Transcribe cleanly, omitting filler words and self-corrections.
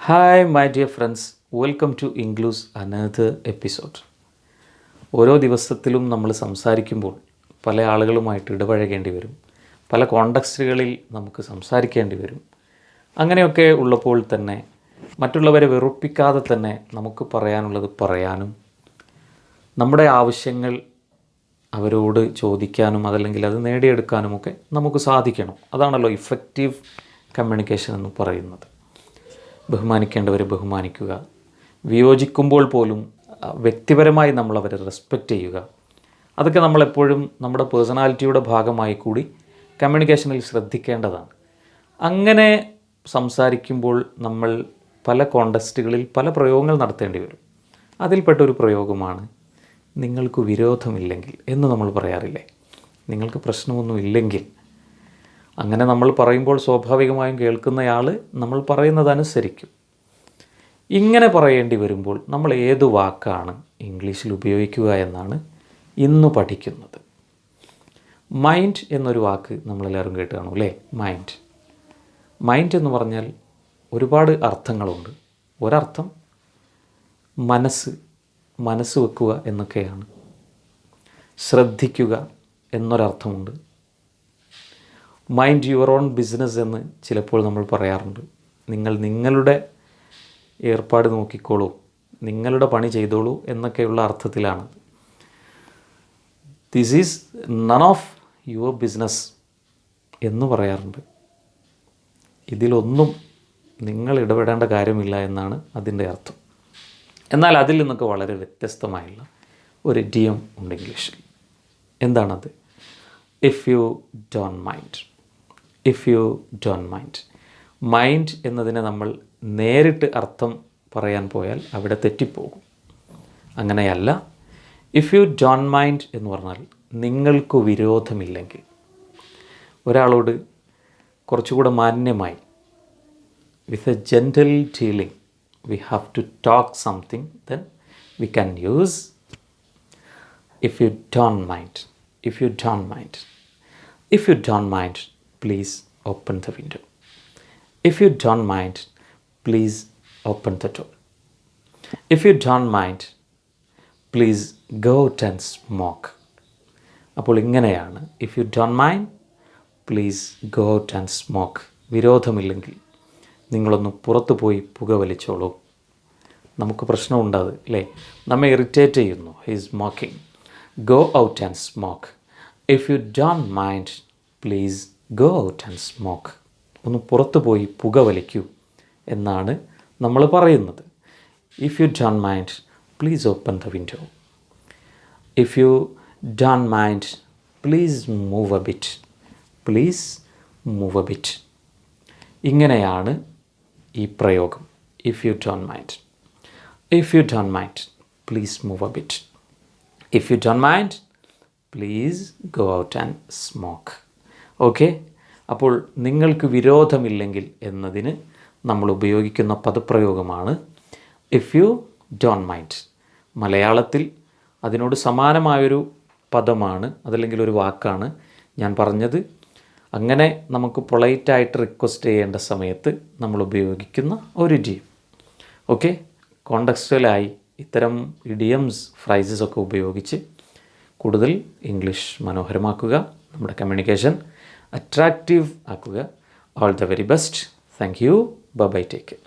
Hi my dear friends, welcome to ഇംഗ്ലൂസ് another episode. ഓരോ ദിവസത്തിലും നമ്മൾ സംസാരിക്കുമ്പോൾ പല ആളുകളുമായിട്ട് ഇടപഴകേണ്ടി വരും, പല കോണ്ടക്സ്റ്റുകളിൽ നമുക്ക് സംസാരിക്കേണ്ടി വരും. അങ്ങനെയൊക്കെ ഉള്ളപ്പോൾ തന്നെ മറ്റുള്ളവരെ വെറുപ്പിക്കാതെ തന്നെ നമുക്ക് പറയാനുള്ളത് പറയാനും നമ്മുടെ ആവശ്യങ്ങൾ അവരോട് ചോദിക്കാനും അതല്ലെങ്കിൽ അത് നേടിയെടുക്കാനുമൊക്കെ നമുക്ക് സാധിക്കണം. അതാണല്ലോ ഇഫക്റ്റീവ് കമ്മ്യൂണിക്കേഷൻ എന്ന് പറയുന്നത്. ബഹുമാനിക്കേണ്ടവരെ ബഹുമാനിക്കുക, വിയോജിക്കുമ്പോൾ പോലും വ്യക്തിപരമായി നമ്മളവരെ റെസ്പെക്റ്റ് ചെയ്യുക. അതൊക്കെ നമ്മളെപ്പോഴും നമ്മുടെ പേഴ്സണാലിറ്റിയുടെ ഭാഗമായി കൂടി കമ്മ്യൂണിക്കേഷനിൽ ശ്രദ്ധിക്കേണ്ടതാണ്. അങ്ങനെ സംസാരിക്കുമ്പോൾ നമ്മൾ പല കോണ്ടക്സ്റ്റുകളിൽ പല പ്രയോഗങ്ങൾ നടത്തേണ്ടി വരും. അതിൽപ്പെട്ടൊരു പ്രയോഗമാണ് നിങ്ങൾക്ക് വിരോധമില്ലെങ്കിൽ എന്ന് നമ്മൾ പറയാറില്ലേ. നിങ്ങൾക്ക് പ്രശ്നമൊന്നുമില്ലെങ്കിൽ, അങ്ങനെ നമ്മൾ പറയുമ്പോൾ സ്വാഭാവികമായും കേൾക്കുന്നയാൾ നമ്മൾ പറയുന്നത് അനുസരിക്കും. ഇങ്ങനെ പറയേണ്ടി വരുമ്പോൾ നമ്മൾ ഏത് വാക്കാണ് ഇംഗ്ലീഷിൽ ഉപയോഗിക്കുക എന്നാണ് ഇന്ന് പഠിക്കുന്നത്. മൈൻഡ് എന്നൊരു വാക്ക് നമ്മളെല്ലാവരും കേട്ട് കാണും അല്ലേ. മൈൻഡ് എന്ന് പറഞ്ഞാൽ ഒരുപാട് അർത്ഥങ്ങളുണ്ട്. ഒരർത്ഥം മനസ്സ് വെക്കുക എന്നൊക്കെയാണ്. ശ്രദ്ധിക്കുക എന്നൊരർത്ഥമുണ്ട്. മൈൻഡ് യുവർ ഓൺ ബിസിനസ് എന്ന് ചിലപ്പോൾ നമ്മൾ പറയാറുണ്ട്. നിങ്ങളുടെ ഏർപ്പാട് നോക്കിക്കോളൂ, നിങ്ങളുടെ പണി ചെയ്തോളൂ എന്നൊക്കെയുള്ള അർത്ഥത്തിലാണ്. This is none of your business എന്ന് പറയാറുണ്ട്. ഇതിലൊന്നും നിങ്ങൾ ഇടപെടേണ്ട കാര്യമില്ല എന്നാണ് അതിൻ്റെ അർത്ഥം. എന്നാൽ അതിൽ നിന്നൊക്കെ വളരെ വ്യത്യസ്തമായുള്ള ഒരു ഇഡിയം ഉണ്ട് ഇംഗ്ലീഷിൽ. എന്താണത്? If you don't mind. If you don't mind. Mind എന്നതിനെ നമ്മൾ നേരിട്ട് അർത്ഥം പറയാൻ പോയാൽ അവിടെ തെറ്റിപ്പോകും. അങ്ങനെയല്ല. ഇഫ് യു ഡോണ്ട് മൈൻഡ് എന്ന് പറഞ്ഞാൽ നിങ്ങൾക്ക് വിരോധമില്ലെങ്കിൽ, ഒരാളോട് കുറച്ചുകൂടെ മാന്യമായി, with a gentle dealing, we have to talk something, then we can use if you don't mind. If you don't mind. If you don't mind, please open the window. If you don't mind, please open the door. If you don't mind, please go out and smoke. അപ്പോൾ ഇങ്ങനെയാണ്. If you don't mind, please go out and smoke. വിരോധമില്ലെങ്കിൽ നിങ്ങളൊന്ന് പുറത്തു പോയി പുക വലിച്ചോളൂ. നമുക്ക് പ്രശ്നമുണ്ടാകും അല്ലേ, നമ്മെ irritate ചെയ്യുന്നു. He is mocking. Go out and smoke. If you don't mind, please go out and smoke. ഒന്ന് പുറത്തു പോയി പുക വലിക്കൂ എന്നാണ് നമ്മൾ പറയുന്നത്. If you don't mind, please open the window. If you don't mind, please move a bit. Please move a bit. ഇങ്ങനെയാണ് ഈ പ്രയോഗം. If you don't mind. If you don't mind, please move a bit. If you don't mind, please go out and smoke. Okay. അപ്പോൾ നിങ്ങൾക്ക് വിരോധമില്ലെങ്കിൽ എന്നതിന് നമ്മൾ ഉപയോഗിക്കുന്ന പദപ്രയോഗമാണ് if you don't mind. മലയാളത്തിൽ അതിനോട് സമാനമായൊരു പദമാണ്, അതല്ലെങ്കിൽ ഒരു വാക്കാണ് ഞാൻ പറഞ്ഞത്. അങ്ങനെ നമുക്ക് പൊളൈറ്റായിട്ട് റിക്വസ്റ്റ് ചെയ്യേണ്ട സമയത്ത് നമ്മൾ ഉപയോഗിക്കുന്ന ഒരു ഇഡിയം. ഓക്കെ. കോണ്ടക്സ്റ്റുവലായി ഇത്തരം ഇഡിയംസ്, ഫ്രൈസസ് ഒക്കെ ഉപയോഗിച്ച് കൂടുതൽ ഇംഗ്ലീഷ് മനോഹരമാക്കുക, നമ്മുടെ കമ്മ്യൂണിക്കേഷൻ അട്രാക്റ്റീവ് ആക്കുക. All the very best. Thank you. Bye bye. Take care.